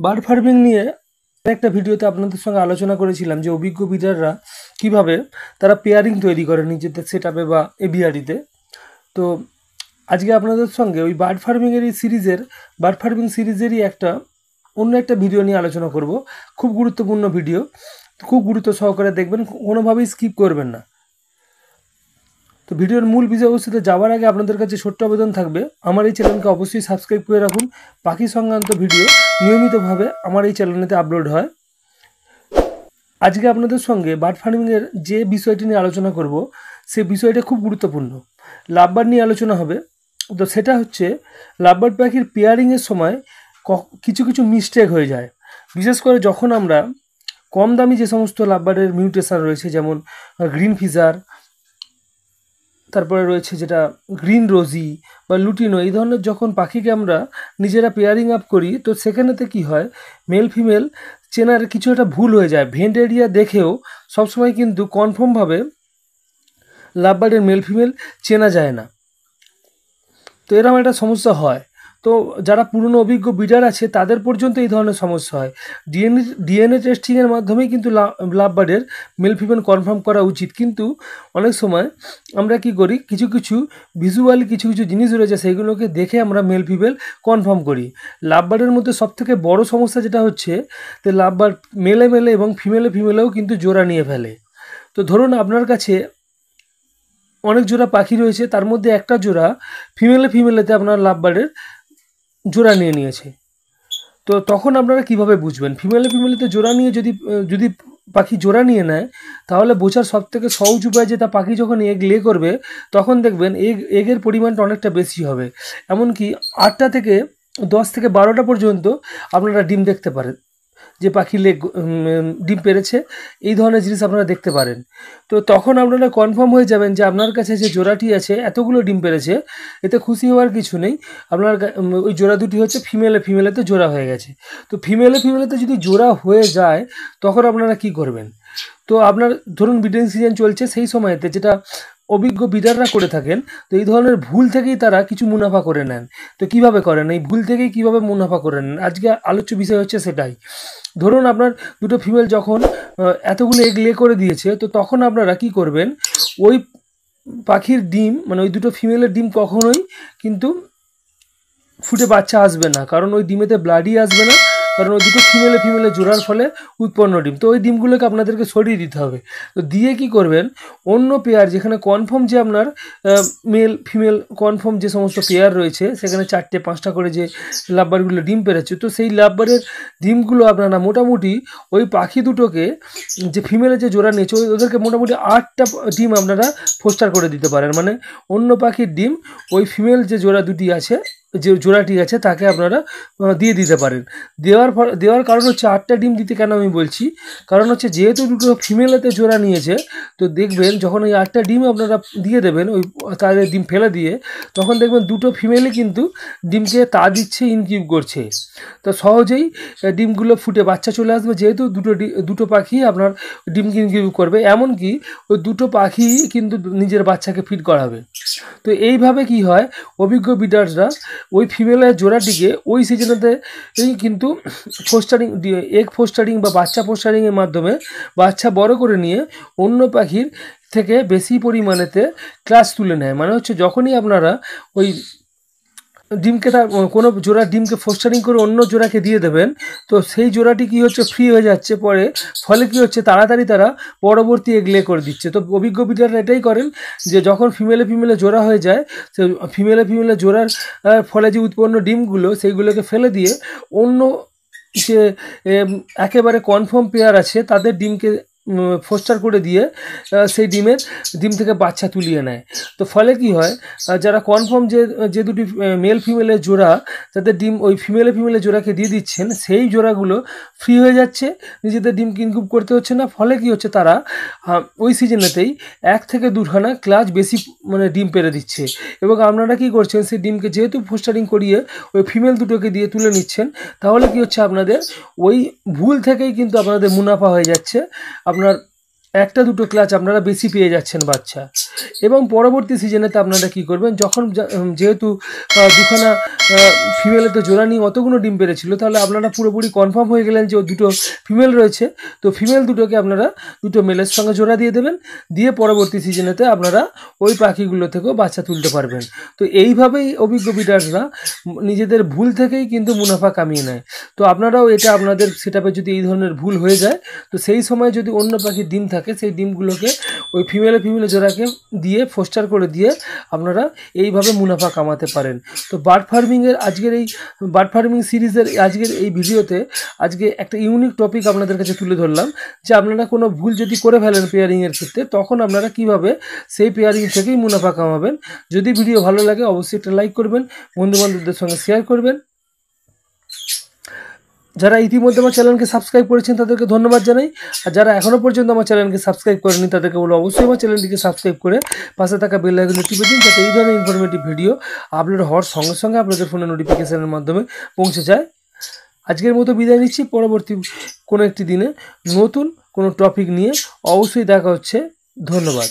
Bird farming নিয়ে একটা ভিডিওতে আপনাদের সঙ্গে আলোচনা করেছিলাম যে অভিজ্ঞ বিডাররা কিভাবে তারা পেয়ারিং তৈরি করে নিজেদের সেটআপে বা এভিয়ারিতে। তো আজকে আপনাদের সঙ্গে ওই বার্ড ফার্মিং সিরিজেরই অন্য একটা ভিডিও নিয়ে আলোচনা করব। খুব গুরুত্বপূর্ণ ভিডিও, খুব গুরুত্ব সহকারে দেখবেন, কোনোভাবেই স্কিপ করবেন না। তো ভিডিওর মূল বিষয়বস্তুতে যাওয়ার আগে আপনাদের কাছে ছোট্ট আবেদন থাকবে, আমার এই চ্যানেলকে অবশ্যই সাবস্ক্রাইব করে রাখুন। পাখি সংক্রান্ত ভিডিও নিয়মিতভাবে আমার এই চ্যানেলেতে আপলোড হয়। আজকে আপনাদের সঙ্গে বার্ড ফার্মিংয়ের যে বিষয়টি নিয়ে আলোচনা করব, সেই বিষয়টা খুব গুরুত্বপূর্ণ। লাভবার্ড নিয়ে আলোচনা হবে। তো সেটা হচ্ছে লাভবার্ড পাখির পেয়ারিংয়ের সময় কিছু কিছু মিস্টেক হয়ে যায়। বিশেষ করে যখন আমরা কম দামি যে সমস্ত লাভবার্ডের মিউটেশন রয়েছে, যেমন গ্রিন ফিশার, তারপরে রয়েছে যেটা গ্রিন রোজি বা লুটিনো, এই ধরনের যখন পাখিকে আমরা নিজেরা পেয়ারিং আপ করি, তো সেখানেতে কি হয়, মেল ফিমেল চেনার কিছু একটা ভুল হয়ে যায়। ভেন্ট এরিয়া দেখেও সবসময় কিন্তু কনফার্মভাবে লাভবার্ডের মেল ফিমেল চেনা যায় না। তো এরকম একটা সমস্যা হয়। তো যারা পুরনো অভিজ্ঞ বিডার আছে তাদের পর্যন্ত এই ধরনের সমস্যা হয়। ডিএনএ টেস্টিংয়ের মাধ্যমেই কিন্তু লাভবার্ডের মেল ফিমেল কনফার্ম করা উচিত। কিন্তু অনেক সময় আমরা কি করি, কিছু কিছু ভিজুয়ালি কিছু জিনিস রয়েছে, সেইগুলোকে দেখে আমরা মেল ফিমেল কনফার্ম করি। লাভবার্ডের মধ্যে সবথেকে বড় সমস্যা যেটা হচ্ছে, যে লাভবার্ড মেলে এবং ফিমেলেও কিন্তু জোড়া নিয়ে ফেলে। তো ধরুন আপনার কাছে অনেক জোড়া পাখি রয়েছে, তার মধ্যে একটা জোড়া ফিমেলেতে আপনার লাভবার্ডের জোড়া নিয়ে নিয়েছে। তো তখন আপনারা কিভাবে বুঝবেন? ফিমেলেতে জোড়া নিয়ে যদি পাখি জোড়া নিয়ে নেয়, তাহলে বোঝার সবথেকে সহজ উপায় যে তা পাখি যখন এগ লে করবে, তখন দেখবেন এগের পরিমাণটা অনেকটা বেশি হবে। এমনকি 8টা থেকে 10 থেকে 12টা পর্যন্ত আপনারা ডিম দেখতে পারেন, যে পাখি ডিম পেড়েছে, এই ধরনের জিনিস আপনারা দেখতে পারেন। তো তখন আপনারা কনফার্ম হয়ে যাবেন যে আপনার কাছে যে জোড়াটি আছে এতগুলো ডিম পেড়েছে, এতে খুশি হওয়ার কিছু নেই। আপনার ওই জোড়া দুটি হচ্ছে ফিমেলেতে জোড়া হয়ে গেছে। তো ফিমেলেতে যদি জোড়া হয়ে যায়, তখন আপনারা কি করবেন? তো আপনার ধরুন ব্রিডিং সিজন চলছে, সেই সময়তে যেটা অভিজ্ঞ বিডাররা করে থাকেন, তো এই ধরনের ভুল থেকেই তারা কিছু মুনাফা করে নেন। তো কিভাবে করেন, এই ভুল থেকেই কিভাবে মুনাফা করে নেন, আজকে আলোচ্য বিষয় হচ্ছে সেটাই। ধরুন আপনার দুটো ফিমেল যখন এতগুলো এগ লে করে দিয়েছে, তো তখন আপনারা কি করবেন, ওই পাখির ডিম, মানে ওই দুটো ফিমেলের ডিম কখনোই কিন্তু ফুটে বাচ্চা আসবে না, কারণ ওই ডিমেতে ব্লাডই আসবে না, কারণ ওই দুটো ফিমেলে জোড়ার ফলে উৎপন্ন ডিম। তো ওই ডিমগুলোকে আপনাদেরকে সরিয়ে দিতে হবে। তো দিয়ে কি করবেন, অন্য পেয়ার যেখানে কনফার্ম যে আপনার মেল ফিমেল কনফার্ম যে সমস্ত পেয়ার রয়েছে, সেখানে 4টে 5টা করে যে লাভবার্ডগুলো ডিম পেরেছে, তো সেই লাভবার্ডের ডিমগুলো আপনারা মোটামুটি ওই পাখি দুটোকে, যে ফিমেলের যে জোড়া নিয়েছে, ওদেরকে মোটামুটি 8টা ডিম আপনারা ফোস্টার করে দিতে পারেন। মানে অন্য পাখির ডিম ওই ফিমেল যে জোড়াটি আছে তাকে আপনারা দিয়ে দিতে পারেন। দেওয়ার কারণ হচ্ছে, 8টা ডিম দিতে কেন আমি বলছি, কারণ হচ্ছে যেহেতু দুটো ফিমেলেতে জোড়া নিয়েছে, তো দেখবেন যখন ওই 8টা ডিম আপনারা দিয়ে দেবেন, ওই তাদের ডিম ফেলে দিয়ে, তখন দেখবেন দুটো ফিমেলই কিন্তু ডিমকে তা দিচ্ছে, ইনকিউব করছে। তো সহজেই ডিমগুলো ফুটে বাচ্চা চলে আসবে, যেহেতু দুটো পাখি আপনার ডিমকে ইনকিউব করবে। এমনকি ওই দুটো পাখি কিন্তু নিজের বাচ্চাকে ফিড করাবে। তো এইভাবে কি হয়, অভিজ্ঞ বিডার্সরা ওই ফিমেলের জোড়াটিকে ওই সিজনেতে কিন্তু এগ ফোস্টারিং বা বাচ্চা ফোস্টারিংয়ের মাধ্যমে বাচ্চা বড় করে নিয়ে অন্য পাখির থেকে বেশি পরিমাণেতে ক্লাস তুলে নেয়। মানে হচ্ছে যখনই আপনারা ওই ডিমকে কোনো জোড়া ডিমকে ফোস্টারিং করে অন্য জোড়াকে দিয়ে দেবেন, তো সেই জোড়াটি কি হচ্ছে, ফ্রি হয়ে যাচ্ছে পরে। ফলে কি হচ্ছে, তাড়াতাড়ি তারা পরবর্তী এগ লে করে দিচ্ছে। তো অভিজ্ঞ বিডাররা এটাই করেন, যে যখন ফিমেলে জোড়া হয়ে যায়, সে ফিমেলে জোড়ার ফলে যে উৎপন্ন ডিমগুলো, সেইগুলোকে ফেলে দিয়ে অন্য যে একেবারে কনফার্ম পেয়ার আছে তাদের ডিমকে ফোস্টার করে দিয়ে সেই ডিম থেকে বাচ্চা তুলিয়ে নেয়। তো ফলে কি হয়, যারা কনফার্ম যে দুটি মেল ফিমেলের জোড়া, তাদের ডিম ওই ফিমেলের জোড়াকে দিয়ে দিচ্ছেন, সেই জোড়াগুলো ফ্রি হয়ে যাচ্ছে, নিজেদের ডিম ইনকিউব করতে হচ্ছে না। ফলে কি হচ্ছে, তারা ওই সিজনেতেই 1 থেকে 2খানা ক্লাচ বেশি মানে ডিম পেরে দিচ্ছে। এবং আপনারা কি করছেন, সেই ডিমকে যেহেতু ফোস্টারিং করিয়ে ওই ফিমেল দুটোকে দিয়ে তুলে নিচ্ছেন, তাহলে কি হচ্ছে, আপনাদের ওই ভুল থেকেই কিন্তু আপনাদের মুনাফা হয়ে যাচ্ছে। আপনার একটা দুটো ক্লাচ আপনারা বেশি পেয়ে যাচ্ছেন বাচ্চা। এবং পরবর্তী সিজনেতে আপনারা কি করবেন, যখন যেহেতু দুখানা ফিমেলে তো জোড়া নিয়ে অতগুলো ডিম পেরেছিল, তাহলে আপনারা পুরোপুরি কনফার্ম হয়ে গেলেন যে দুটো ফিমেল রয়েছে। তো ফিমেল দুটোকে আপনারা দুটো মেলের সঙ্গে জোড়া দিয়ে দেবেন, দিয়ে পরবর্তী সিজনেতে আপনারা ওই পাখিগুলো থেকেও বাচ্চা তুলতে পারবেন। তো এইভাবেই অভিজ্ঞ ব্রিডাররা নিজেদের ভুল থেকেই কিন্তু মুনাফা কামিয়ে নেয়। তো আপনারাও এটা আপনাদের সেটআপে যদি এই ধরনের ভুল হয়ে যায়, তো সেই সময় যদি অন্য পাখির ডিম থাকে, সেই ডিমগুলোকে ওই ফিমেলে জোড়াকে দিয়ে ফোস্টার করে দিয়ে আপনারা এইভাবে মুনাফা কামাতে পারেন। তো বার্ড ফার্মিংয়ের আজকের এই বার্ড ফার্মিং সিরিজের আজকের এই ভিডিওতে আজকে একটা ইউনিক টপিক আপনাদের কাছে তুলে ধরলাম, যে আপনারা কোনো ভুল যদি করে ফেলেন পেয়ারিংয়ের ক্ষেত্রে, তখন আপনারা কিভাবে সেই পেয়ারিং থেকেই মুনাফা কামাবেন। যদি ভিডিও ভালো লাগে অবশ্যই একটা লাইক করবেন, বন্ধুবান্ধবদের সঙ্গে শেয়ার করবেন। যারা ইতিমধ্যে আমার চ্যানেলকে সাবস্ক্রাইব করেছেন তাদেরকে ধন্যবাদ জানাই, আর যারা এখনও পর্যন্ত আমার চ্যানেলকে সাবস্ক্রাইব করেনি তাদেরকে বলবো অবশ্যই আমার চ্যানেলটিকে সাবস্ক্রাইব করে পাশে থাকা বেল আইকনটি টিপে দিন, যাতে এই ধরনের ইনফরমেটিভ ভিডিও আপলোড হওয়ার সঙ্গে সঙ্গে আপনাদের ফোনে নোটিফিকেশনের মাধ্যমে পৌঁছে যায়। আজকের মতো বিদায় নিচ্ছি, পরবর্তী কোনো একটি দিনে নতুন কোনো টপিক নিয়ে অবশ্যই দেখা হচ্ছে। ধন্যবাদ।